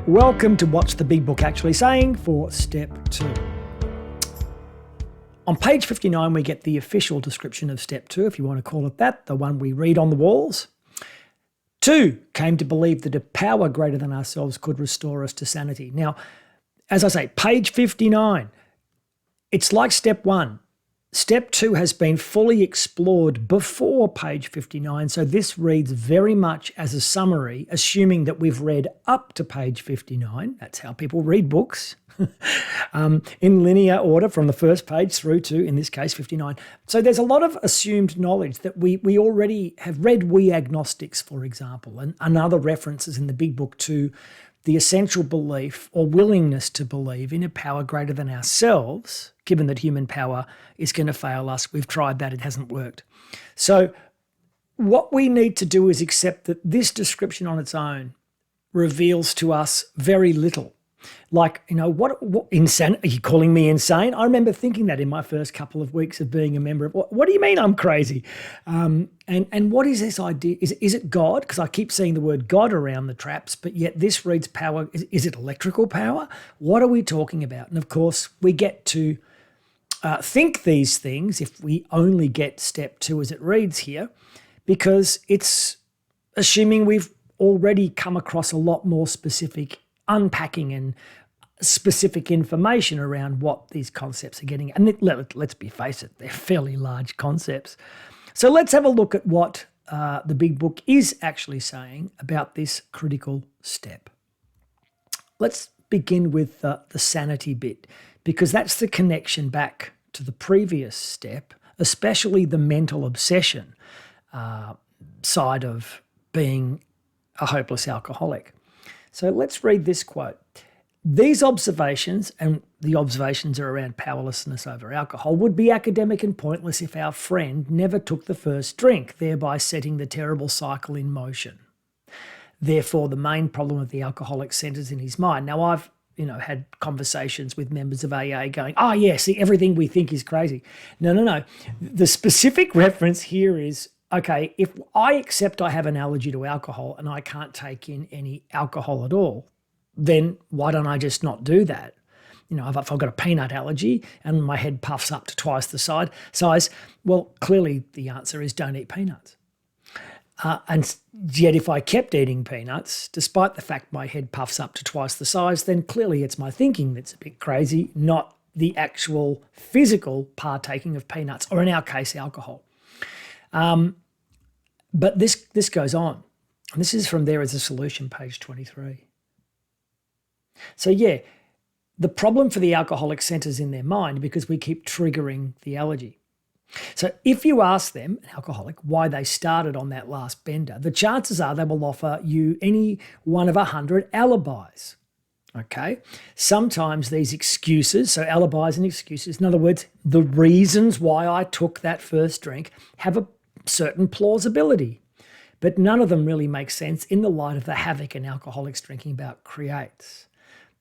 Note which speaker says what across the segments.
Speaker 1: Welcome to What's the Big Book Actually Saying for Step 2. On page 59, we get the official description of Step 2, if you want to call it that, the one we read on the walls. 2, came to believe that a power greater than ourselves could restore us to sanity. Now, as I say, page 59, it's like Step 1. Step 2 has been fully explored before page 59, so this reads very much as a summary, assuming that we've read up to page 59. That's how people read books, in linear order from the first page through to, in this case, 59. So there's a lot of assumed knowledge that we already have read. We agnostics, for example, and other references in the big book to the essential belief or willingness to believe in a power greater than ourselves, given that human power is going to fail us. We've tried that, it hasn't worked. So what we need to do is accept that this description on its own reveals to us very little. Like, what insane? Are you calling me insane? I remember thinking that in my first couple of weeks of being a member of, what do you mean I'm crazy? And what is this idea? Is it God? Because I keep seeing the word God around the traps, but yet this reads power. Is it electrical power? What are we talking about? And of course, we get to think these things if we only get Step 2 as it reads here, because it's assuming we've already come across a lot more specific unpacking and specific information around what these concepts are getting. And let's be face it, they're fairly large concepts. So let's have a look at what the big book is actually saying about this critical step. Let's begin with the sanity bit, because that's the connection back to the previous step, especially the mental obsession side of being a hopeless alcoholic. So let's read this quote. These observations, and the observations are around powerlessness over alcohol, would be academic and pointless if our friend never took the first drink, thereby setting the terrible cycle in motion. Therefore, the main problem of the alcoholic centers in his mind. Now, I've had conversations with members of AA going, oh, yeah, see, everything we think is crazy. No. The specific reference here is, okay, if I accept I have an allergy to alcohol and I can't take in any alcohol at all, then why don't I just not do that? If I've got a peanut allergy and my head puffs up to twice the size, well, clearly the answer is don't eat peanuts. And yet if I kept eating peanuts, despite the fact my head puffs up to twice the size, then clearly it's my thinking that's a bit crazy, not the actual physical partaking of peanuts, or in our case, alcohol. But this goes on. And this is from There Is a Solution, page 23. So yeah, the problem for the alcoholic centers in their mind because we keep triggering the allergy. So if you ask them, an alcoholic, why they started on that last bender, the chances are they will offer you any one of 100 alibis. Okay? Sometimes these excuses, so alibis and excuses, in other words, the reasons why I took that first drink have a certain plausibility, but none of them really make sense in the light of the havoc an alcoholic's drinking bout creates.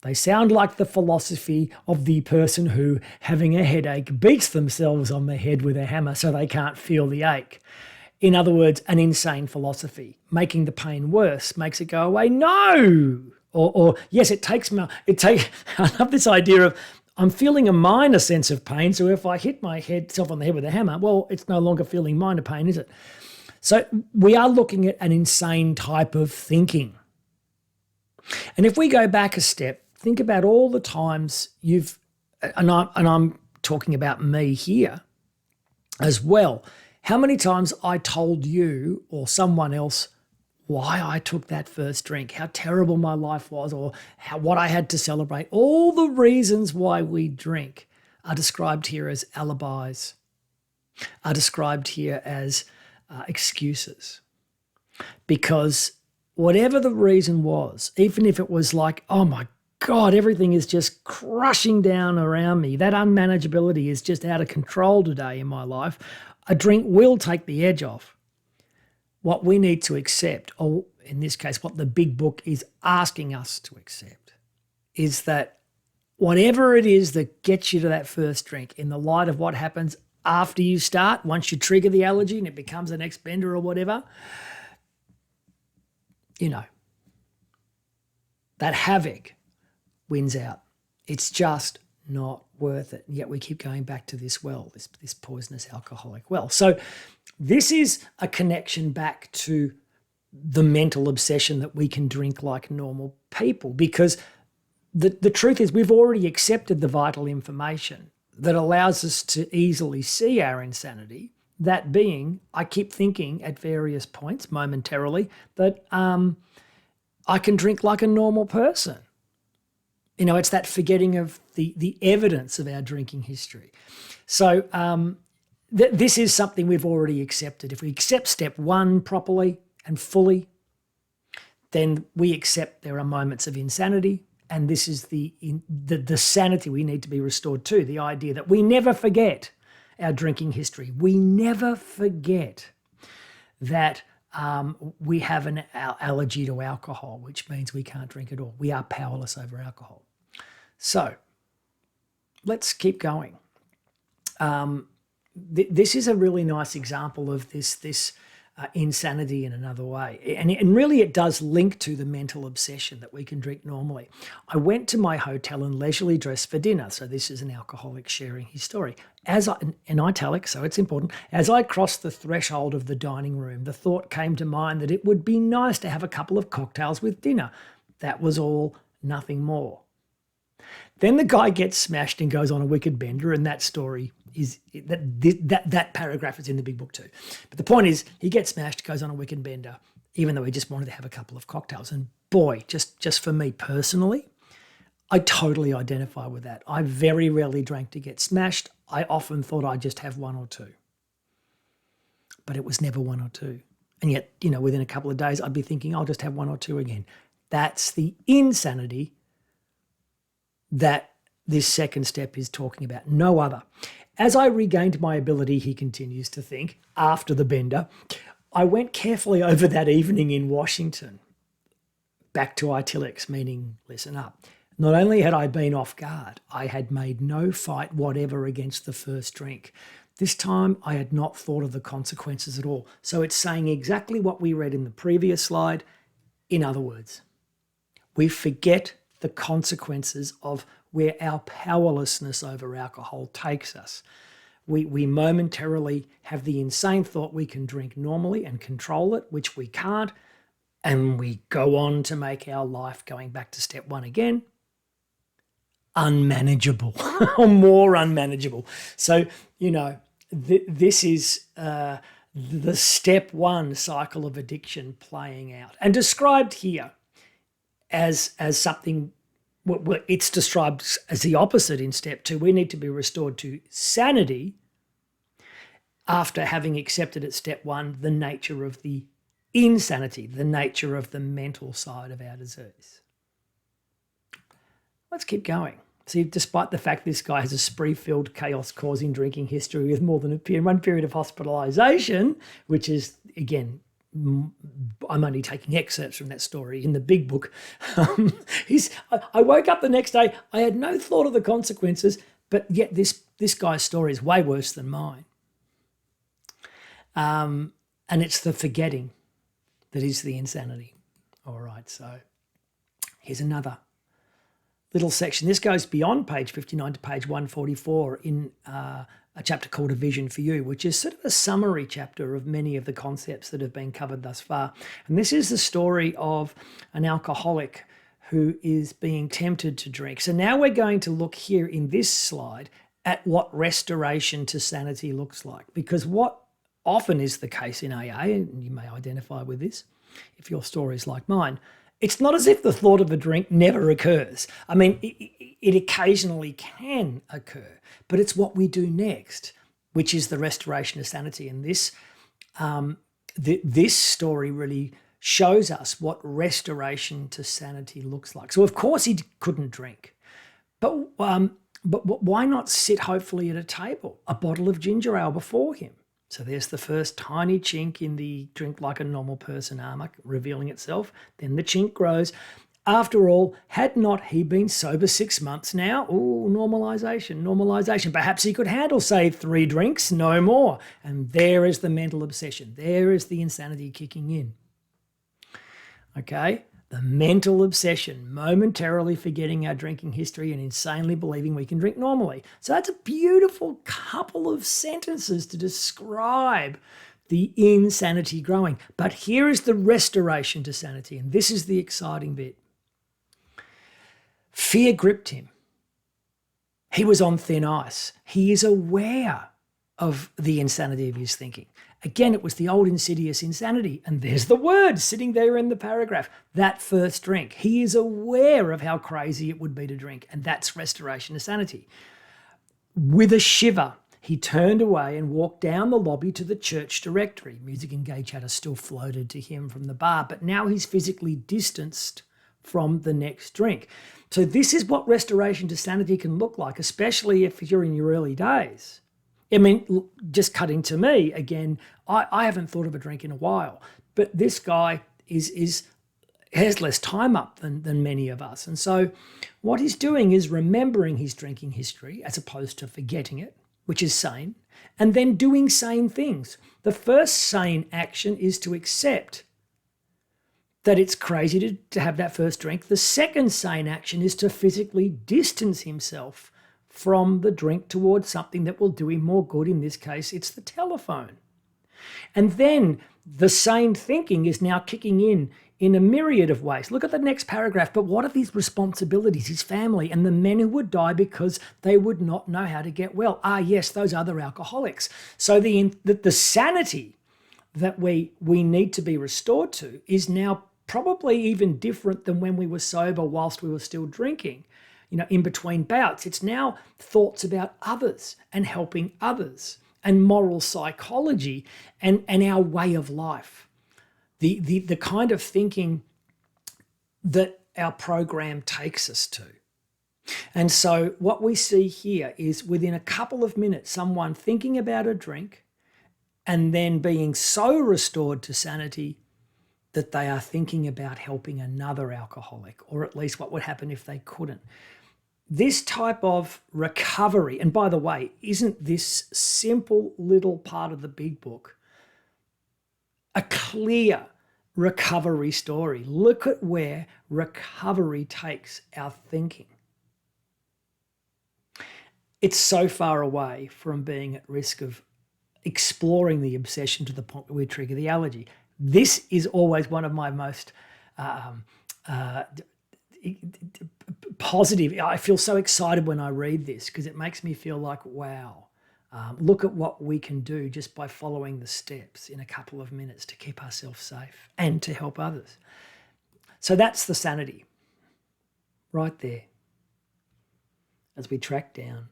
Speaker 1: They sound like the philosophy of the person who, having a headache, beats themselves on the head with a hammer so they can't feel the ache. In other words, an insane philosophy. Making the pain worse makes it go away. No! Or yes, I love this idea of I'm feeling a minor sense of pain, so if I hit myself on the head with a hammer, well, it's no longer feeling minor pain, is it? So we are looking at an insane type of thinking. And if we go back a step, think about all the times I'm talking about me here as well, how many times I told you or someone else why I took that first drink, how terrible my life was, or what I had to celebrate. All the reasons why we drink are described here as alibis, are described here as excuses. Because whatever the reason was, even if it was like, oh my God, everything is just crushing down around me, that unmanageability is just out of control today in my life, a drink will take the edge off. What we need to accept, or in this case, what the big book is asking us to accept, is that whatever it is that gets you to that first drink, in the light of what happens after you start, once you trigger the allergy and it becomes the next bender or whatever, that havoc wins out. It's just not worth it. And yet we keep going back to this well, this poisonous alcoholic well. So this is a connection back to the mental obsession that we can drink like normal people, because the truth is we've already accepted the vital information that allows us to easily see our insanity. That being, I keep thinking at various points momentarily that I can drink like a normal person. You know, it's that forgetting of the evidence of our drinking history. So this is something we've already accepted. If we accept step 1 properly and fully, then we accept there are moments of insanity, and this is the sanity we need to be restored to, the idea that we never forget our drinking history. We never forget that we have an allergy to alcohol, which means we can't drink at all. We are powerless over alcohol. So let's keep going. This is a really nice example of this insanity in another way. And really it does link to the mental obsession that we can drink normally. I went to my hotel and leisurely dressed for dinner. So this is an alcoholic sharing his story. In italics, so it's important, as I crossed the threshold of the dining room, the thought came to mind that it would be nice to have a couple of cocktails with dinner. That was all, nothing more. Then the guy gets smashed and goes on a wicked bender, and that story is that paragraph is in the big book too. But the point is, he gets smashed, goes on a wicked bender, even though he just wanted to have a couple of cocktails. And boy, just for me personally, I totally identify with that. I very rarely drank to get smashed. I often thought I'd just have 1 or 2. But it was never 1 or 2. And yet, you know, within a couple of days, I'd be thinking, I'll just have 1 or 2 again. That's the insanity that this second step is talking about, no other. As I regained my ability, he continues to think, after the bender, I went carefully over that evening in Washington. Back to italics, meaning listen up. Not only had I been off guard, I had made no fight whatever against the first drink. This time I had not thought of the consequences at all. So it's saying exactly what we read in the previous slide. In other words, we forget the consequences of where our powerlessness over alcohol takes us. We momentarily have the insane thought we can drink normally and control it, which we can't, and we go on to make our life, going back to step 1 again, unmanageable or more unmanageable. So, you know, this is the step 1 cycle of addiction playing out, and described here as something. Well, it's described as the opposite in step 2. We need to be restored to sanity after having accepted at step 1 the nature of the insanity, the nature of the mental side of our disease. Let's keep going. See, despite the fact this guy has a spree-filled, chaos-causing drinking history with more than one period of hospitalisation, which is, again, I'm only taking excerpts from that story in the big book. I woke up the next day, I had no thought of the consequences, but yet this guy's story is way worse than mine. And it's the forgetting that is the insanity. All right, so here's another little section. This goes beyond page 59 to page 144 in a chapter called A Vision for You, which is sort of a summary chapter of many of the concepts that have been covered thus far. And this is the story of an alcoholic who is being tempted to drink. So now we're going to look here in this slide at what restoration to sanity looks like, because what often is the case in AA, and you may identify with this if your story is like mine, it's not as if the thought of a drink never occurs. I mean, it occasionally can occur, but it's what we do next, which is the restoration of sanity. And this story really shows us what restoration to sanity looks like. So, of course, he couldn't drink, but why not sit hopefully at a table, a bottle of ginger ale before him? So there's the first tiny chink in the drink like a normal person armor revealing itself. Then the chink grows. After all, had not he been sober 6 months now? Oh, normalization. Perhaps he could handle, say, 3 drinks, no more. And there is the mental obsession. There is the insanity kicking in. Okay, The mental obsession, momentarily forgetting our drinking history and insanely believing we can drink normally. So that's a beautiful couple of sentences to describe the insanity growing. But here is the restoration to sanity, and this is the exciting bit. Fear gripped him. He was on thin ice. He is aware of the insanity of his thinking. Again, it was the old insidious insanity. And there's the word sitting there in the paragraph, that first drink. He is aware of how crazy it would be to drink. And that's restoration to sanity. With a shiver, he turned away and walked down the lobby to the church directory. Music and gay chatter still floated to him from the bar, but now he's physically distanced from the next drink. So this is what restoration to sanity can look like, especially if you're in your early days. I mean, just cutting to me, again, I haven't thought of a drink in a while, but this guy has less time up than many of us. And so what he's doing is remembering his drinking history as opposed to forgetting it, which is sane, and then doing sane things. The first sane action is to accept that it's crazy to have that first drink. The second sane action is to physically distance himself from the drink towards something that will do him more good. In this case, it's the telephone. And then the sane thinking is now kicking in a myriad of ways. Look at the next paragraph. But what are these responsibilities, his family, and the men who would die because they would not know how to get well? Ah, yes, those other alcoholics. So the sanity that we need to be restored to is now probably even different than when we were sober whilst we were still drinking. In between bouts, it's now thoughts about others and helping others and moral psychology and our way of life. The kind of thinking that our program takes us to. And so what we see here is within a couple of minutes, someone thinking about a drink and then being so restored to sanity that they are thinking about helping another alcoholic, or at least what would happen if they couldn't. This type of recovery, and by the way, isn't this simple little part of the big book a clear recovery story? Look at where recovery takes our thinking. It's so far away from being at risk of exploring the obsession to the point where we trigger the allergy. This is always one of my most positive. I feel so excited when I read this because it makes me feel like, wow, look at what we can do just by following the steps in a couple of minutes to keep ourselves safe and to help others. So that's the sanity right there as we track down.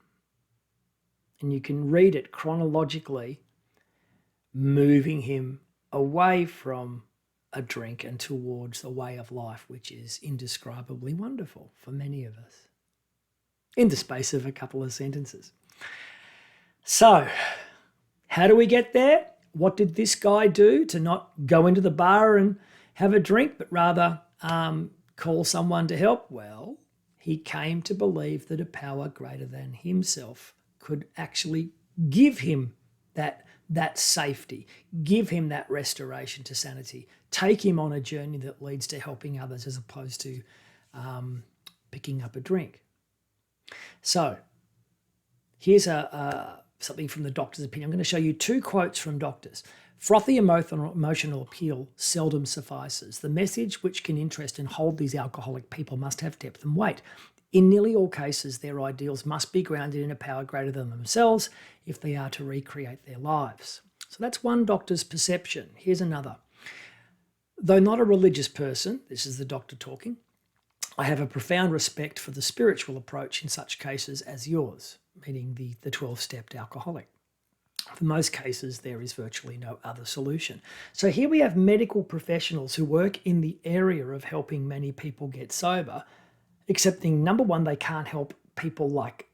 Speaker 1: And you can read it chronologically, moving him away from a drink and towards a way of life which is indescribably wonderful for many of us in the space of a couple of sentences. So how do we get there? What did this guy do to not go into the bar and have a drink, but rather call someone to help? Well, he came to believe that a power greater than himself could actually give him that safety, give him that restoration to sanity, take him on a journey that leads to helping others as opposed to picking up a drink. So here's something from the doctor's opinion. I'm going to show you two quotes from doctors. Frothy emotional appeal seldom suffices. The message which can interest and hold these alcoholic people must have depth and weight. In nearly all cases, their ideals must be grounded in a power greater than themselves if they are to recreate their lives. So that's one doctor's perception. Here's another. Though not a religious person, this is the doctor talking, I have a profound respect for the spiritual approach in such cases as yours, meaning the 12-stepped alcoholic. For most cases, there is virtually no other solution. So here we have medical professionals who work in the area of helping many people get sober, accepting, number one, they can't help people like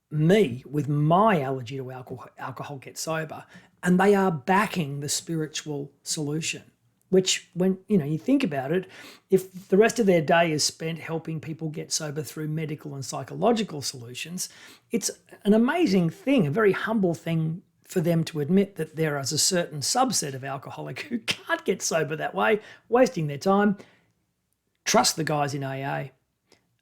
Speaker 1: me with my allergy to alcohol get sober, and they are backing the spiritual solution, which when you think about it, if the rest of their day is spent helping people get sober through medical and psychological solutions, it's an amazing thing, a very humble thing for them to admit that there is a certain subset of alcoholics who can't get sober that way, wasting their time, trust the guys in AA.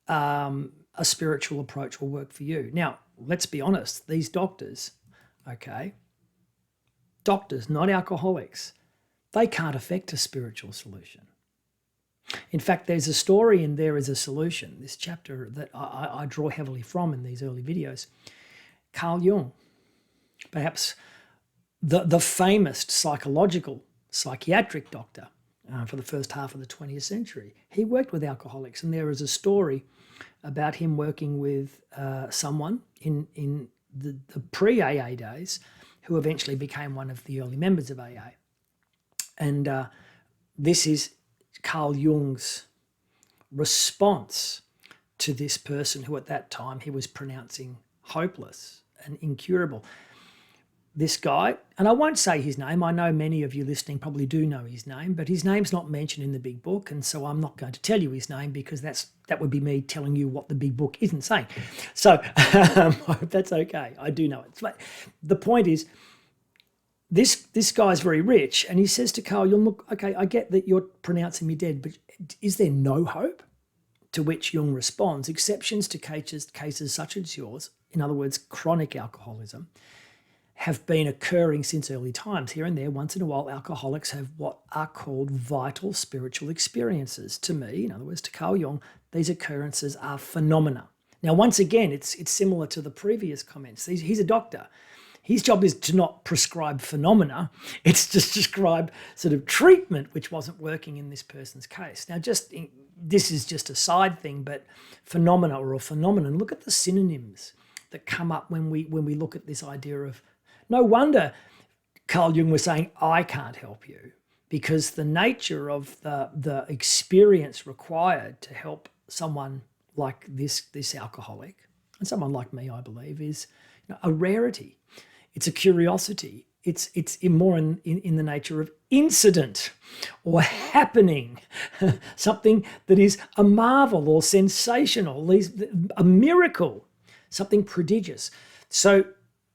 Speaker 1: A spiritual approach will work for you. Now, let's be honest, these doctors, okay, doctors, not alcoholics, they can't affect a spiritual solution. In fact, there's a story in There Is a Solution, this chapter that I draw heavily from in these early videos. Carl Jung, perhaps the famous psychiatric doctor for the first half of the 20th century, he worked with alcoholics, and there is a story about him working with someone in the pre-AA days who eventually became one of the early members of AA. And this is Carl Jung's response to this person who at that time he was pronouncing hopeless and incurable. This guy, and I won't say his name, I know many of you listening probably do know his name, but his name's not mentioned in the big book, and so I'm not going to tell you his name because that would be me telling you what the big book isn't saying. So I hope that's okay. I do know it. But the point is, this guy's very rich, and he says to Carl Jung, look, okay, I get that you're pronouncing me dead, but is there no hope? To which Jung responds, exceptions to cases such as yours, in other words, chronic alcoholism, have been occurring since early times. Here and there, once in a while, alcoholics have what are called vital spiritual experiences. To me, in other words, to Carl Jung, these occurrences are phenomena. Now, once again, it's similar to the previous comments. He's a doctor. His job is to not prescribe phenomena. It's to describe sort of treatment which wasn't working in this person's case. Now, this is just a side thing, but phenomena or a phenomenon, look at the synonyms that come up when we look at this idea of, no wonder Carl Jung was saying, I can't help you, because the nature of the experience required to help someone like this alcoholic, and someone like me, I believe, is a rarity. It's a curiosity. It's more in the nature of incident or happening, something that is a marvel or sensational, a miracle, something prodigious. So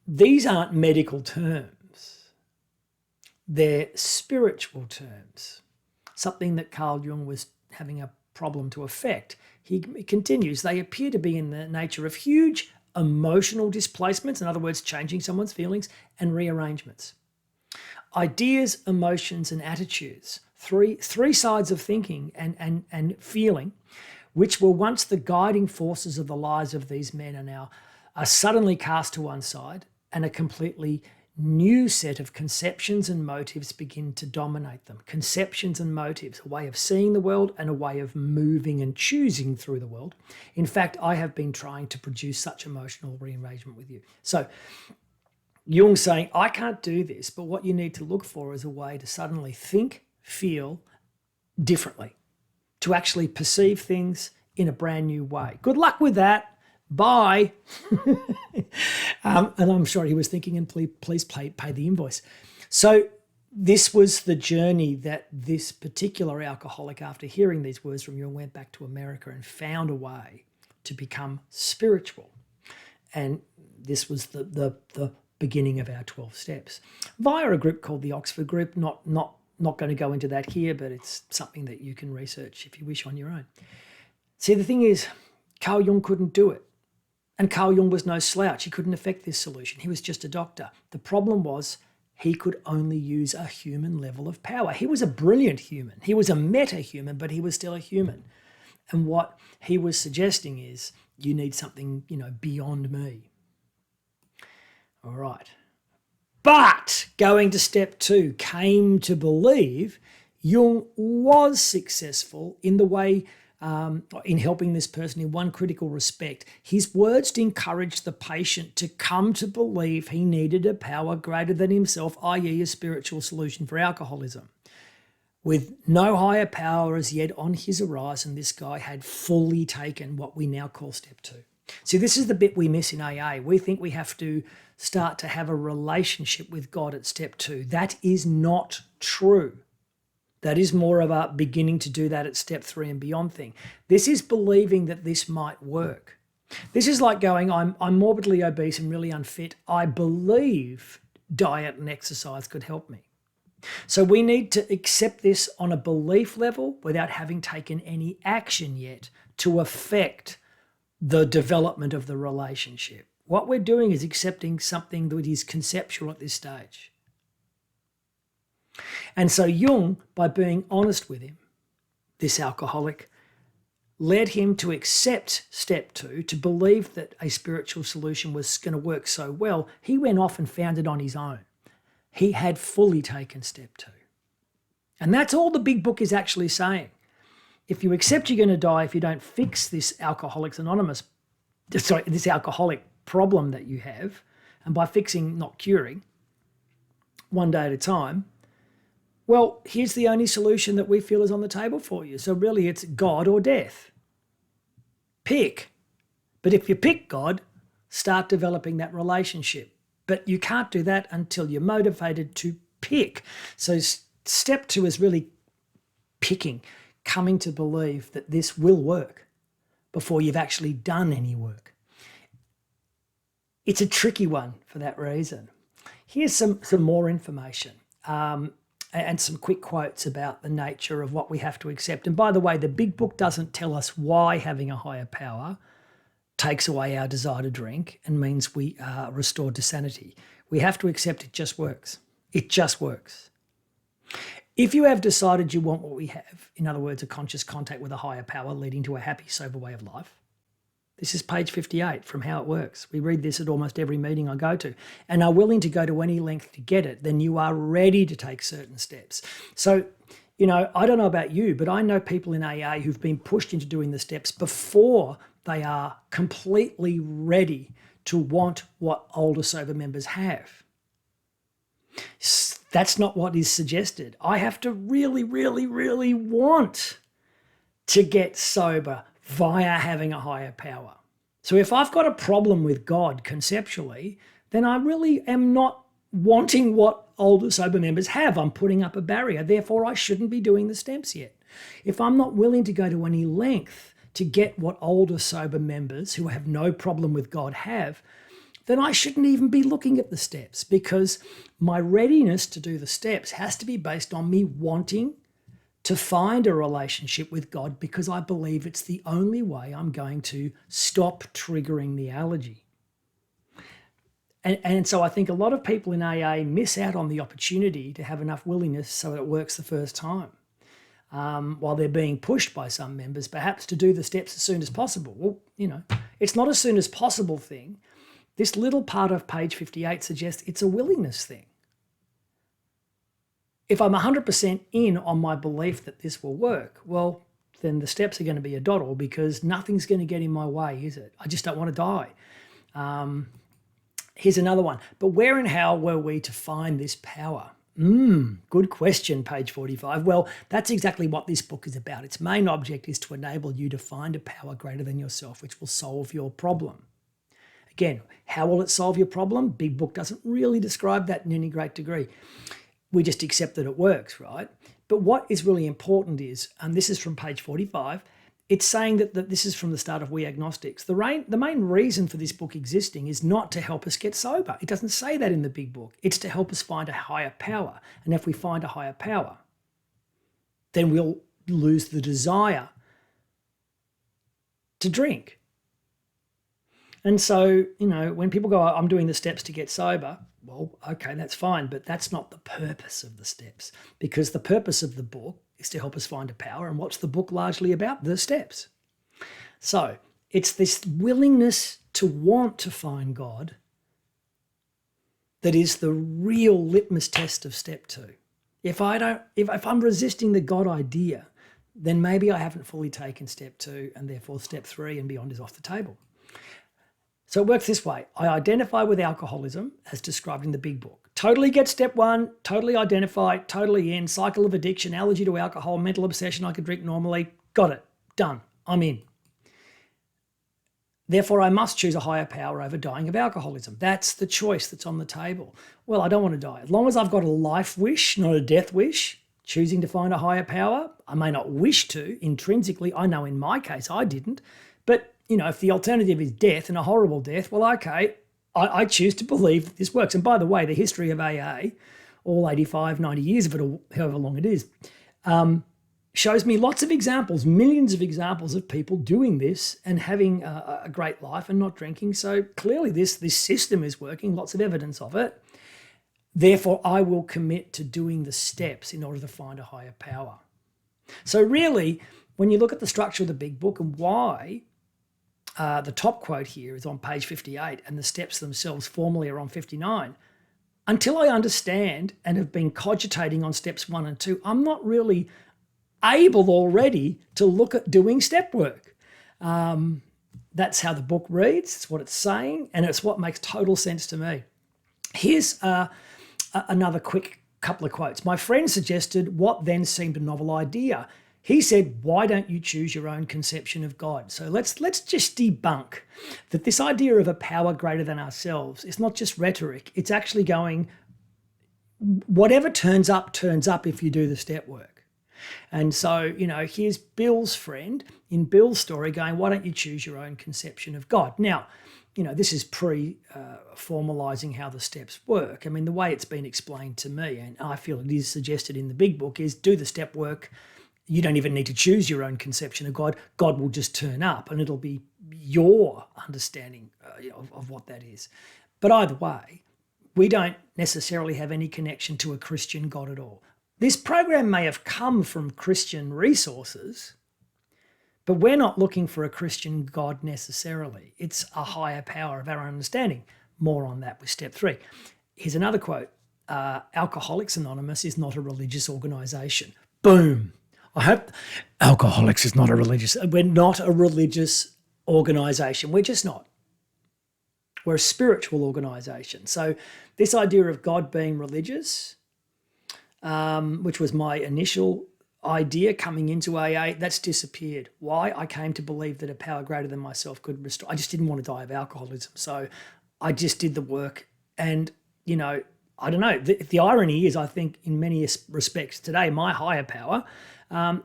Speaker 1: these aren't medical terms. They're spiritual terms, something that Carl Jung was having a problem to affect. He continues, they appear to be in the nature of huge emotional displacements, in other words, changing someone's feelings, and rearrangements. Ideas, emotions, and attitudes, three sides of thinking and feeling, which were once the guiding forces of the lives of these men are suddenly cast to one side, and a completely new set of conceptions and motives begin to dominate them. Conceptions and motives, a way of seeing the world and a way of moving and choosing through the world. In fact, I have been trying to produce such emotional rearrangement with you. So Jung saying, I can't do this, but what you need to look for is a way to suddenly think, feel differently, to actually perceive things in a brand new way. Good luck with that. Bye. And I'm sure he was thinking, and please pay the invoice. So this was the journey that this particular alcoholic, after hearing these words from Jung, went back to America and found a way to become spiritual. And this was the beginning of our 12 steps via a group called the Oxford Group. Not going to go into that here, but it's something that you can research if you wish on your own. See, the thing is, Carl Jung couldn't do it. And Carl Jung was no slouch. He couldn't affect this solution. He was just a doctor. The problem was he could only use a human level of power. He was a brilliant human. He was a meta-human, but he was still a human. And what he was suggesting is, you need something, beyond me. All right. But going to step 2, came to believe Jung was successful in the way in helping this person in one critical respect. His words encouraged the patient to come to believe he needed a power greater than himself, i.e. a spiritual solution for alcoholism. With no higher power as yet on his horizon, this guy had fully taken what we now call step 2. See, this is the bit we miss in AA. We think we have to start to have a relationship with God at step 2. That is not true. That is more of a beginning to do that at step 3 and beyond thing. This is believing that this might work. This is like going, I'm morbidly obese and really unfit. I believe diet and exercise could help me. So we need to accept this on a belief level without having taken any action yet to affect the development of the relationship. What we're doing is accepting something that is conceptual at this stage. And so Jung, by being honest with him, this alcoholic, led him to accept step 2, to believe that a spiritual solution was going to work so well. He went off and found it on his own. He had fully taken step 2. And that's all the big book is actually saying. If you accept you're going to die if you don't fix this this alcoholic problem that you have, and by fixing, not curing, one day at a time, well, here's the only solution that we feel is on the table for you. So really it's God or death. Pick. But if you pick God, start developing that relationship. But you can't do that until you're motivated to pick. So step 2 is really picking, coming to believe that this will work before you've actually done any work. It's a tricky one for that reason. Here's some more information and some quick quotes about the nature of what we have to accept. And by the way, the big book doesn't tell us why having a higher power takes away our desire to drink and means we are restored to sanity. We have to accept it just works. It just works. If you have decided you want what we have, in other words, a conscious contact with a higher power leading to a happy, sober way of life, this is page 58 from How It Works. We read this at almost every meeting I go to, and are willing to go to any length to get it, then you are ready to take certain steps. So, I don't know about you, but I know people in AA who've been pushed into doing the steps before they are completely ready to want what older sober members have. That's not what is suggested. I have to really, really, really want to get sober via having a higher power. So if I've got a problem with God conceptually, then I really am not wanting what older sober members have. I'm putting up a barrier. Therefore, I shouldn't be doing the steps yet. If I'm not willing to go to any length to get what older sober members who have no problem with God have, then I shouldn't even be looking at the steps, because my readiness to do the steps has to be based on me wanting to find a relationship with God, because I believe it's the only way I'm going to stop triggering the allergy. And so I think a lot of people in AA miss out on the opportunity to have enough willingness so it works the first time, while they're being pushed by some members perhaps to do the steps as soon as possible. Well, it's not a soon as possible thing. This little part of page 58 suggests it's a willingness thing. If I'm 100% in on my belief that this will work, well, then the steps are going to be a doddle, because nothing's going to get in my way, is it? I just don't want to die. Here's another one. But where and how were we to find this power? Good question, page 45. Well, that's exactly what this book is about. Its main object is to enable you to find a power greater than yourself, which will solve your problem. Again, how will it solve your problem? Big book doesn't really describe that in any great degree. We just accept that it works, right? But what is really important is, and this is from page 45, it's saying that this is from the start of We Agnostics. The main reason for this book existing is not to help us get sober. It doesn't say that in the big book. It's to help us find a higher power. And if we find a higher power, then we'll lose the desire to drink. And so, when people go, I'm doing the steps to get sober, well, okay, that's fine, but that's not the purpose of the steps, because the purpose of the book is to help us find a power. And what's the book largely about? The steps. So it's this willingness to want to find God that is the real litmus test of step 2. If I'm resisting the God idea, then maybe I haven't fully taken step 2, and therefore step 3 and beyond is off the table. So it works this way. I identify with alcoholism as described in the big book. Totally get step 1, totally identify, totally in, cycle of addiction, allergy to alcohol, mental obsession, I could drink normally. Got it. Done. I'm in. Therefore, I must choose a higher power over dying of alcoholism. That's the choice that's on the table. Well, I don't want to die. As long as I've got a life wish, not a death wish, choosing to find a higher power, I may not wish to intrinsically. I know in my case I didn't. But, if the alternative is death, and a horrible death, well, okay, I choose to believe that this works. And by the way, the history of AA, all 85, 90 years of it, or however long it is, shows me lots of examples, millions of examples of people doing this and having a great life and not drinking. So clearly this system is working, lots of evidence of it. Therefore, I will commit to doing the steps in order to find a higher power. So really, when you look at the structure of the big book and why the top quote here is on page 58 and the steps themselves formally are on 59, until I understand and have been cogitating on steps 1 and 2, I'm not really able already to look at doing step work. That's how the book reads. It's what it's saying, and it's what makes total sense to me. Here's another quick couple of quotes. My friend suggested what then seemed a novel idea. He said, why don't you choose your own conception of God? So let's just debunk that this idea of a power greater than ourselves is not just rhetoric. It's actually going, whatever turns up if you do the step work. And so, here's Bill's friend in Bill's story going, why don't you choose your own conception of God? Now, this is formalizing how the steps work. I mean, the way it's been explained to me, and I feel it is suggested in the big book, is do the step work. You don't even need to choose your own conception of God. God will just turn up and it'll be your understanding of what that is. But either way, we don't necessarily have any connection to a Christian God at all. This program may have come from Christian resources, but we're not looking for a Christian God necessarily. It's a higher power of our understanding. More on that with step 3. Here's another quote. Alcoholics Anonymous is not a religious organisation. Boom. I hope Alcoholics is not a religious. We're not a religious organisation. We're just not. We're a spiritual organisation. So this idea of God being religious, which was my initial idea coming into AA, that's disappeared. Why? I came to believe that a power greater than myself could restore. I just didn't want to die of alcoholism. So I just did the work. And, I don't know. The irony is, I think in many respects today, my higher power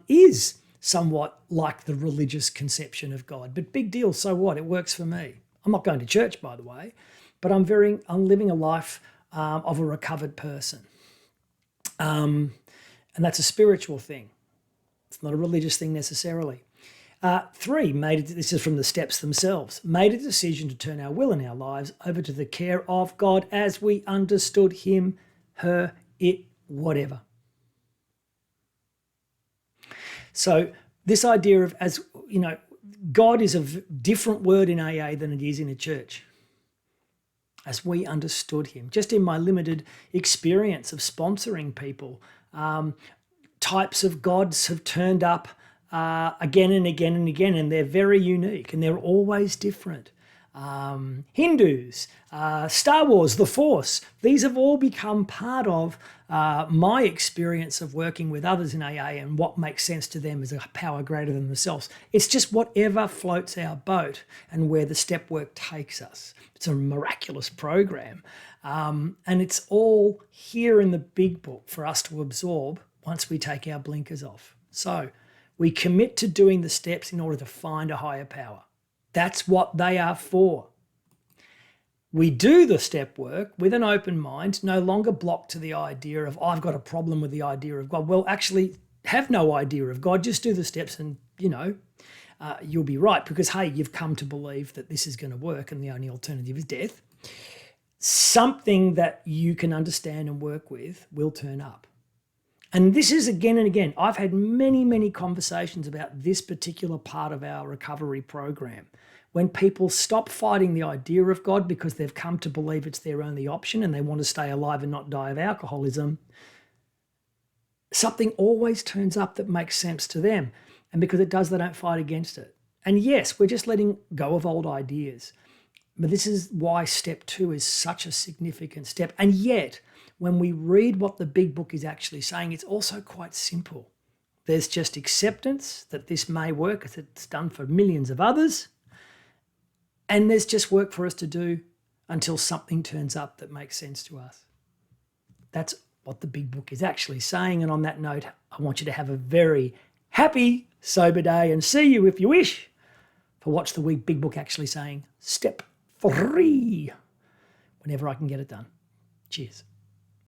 Speaker 1: is somewhat like the religious conception of God. But big deal, so what? It works for me. I'm not going to church, by the way, but I'm living a life of a recovered person. And that's a spiritual thing. It's not a religious thing necessarily. 3, this is from the steps themselves, made a decision to turn our will and our lives over to the care of God as we understood him, her, it, whatever. So this idea of, God is a different word in AA than it is in a church. As we understood him. Just in my limited experience of sponsoring people, types of gods have turned up again and again and again, and they're very unique and they're always different. Hindus, Star Wars, the Force, these have all become part of my experience of working with others in AA and what makes sense to them as a power greater than themselves. It's just whatever floats our boat and where the step work takes us. It's a miraculous program. And it's all here in the big book for us to absorb once we take our blinkers off. So we commit to doing the steps in order to find a higher power. That's what they are for. We do the step work with an open mind, no longer blocked to the idea of, I've got a problem with the idea of God. Well, actually, have no idea of God. Just do the steps and, you'll be right because, hey, you've come to believe that this is going to work and the only alternative is death. Something that you can understand and work with will turn up. And this is again and again, I've had many, many conversations about this particular part of our recovery program. When people stop fighting the idea of God because they've come to believe it's their only option and they want to stay alive and not die of alcoholism, something always turns up that makes sense to them. And because it does, they don't fight against it. And yes, we're just letting go of old ideas. But this is why step 2 is such a significant step. And yet, when we read what the big book is actually saying, it's also quite simple. There's just acceptance that this may work as it's done for millions of others. And there's just work for us to do until something turns up that makes sense to us. That's what the big book is actually saying. And on that note, I want you to have a very happy, sober day and see you, if you wish, for what's the big book actually saying. Step 3, whenever I can get it done. Cheers.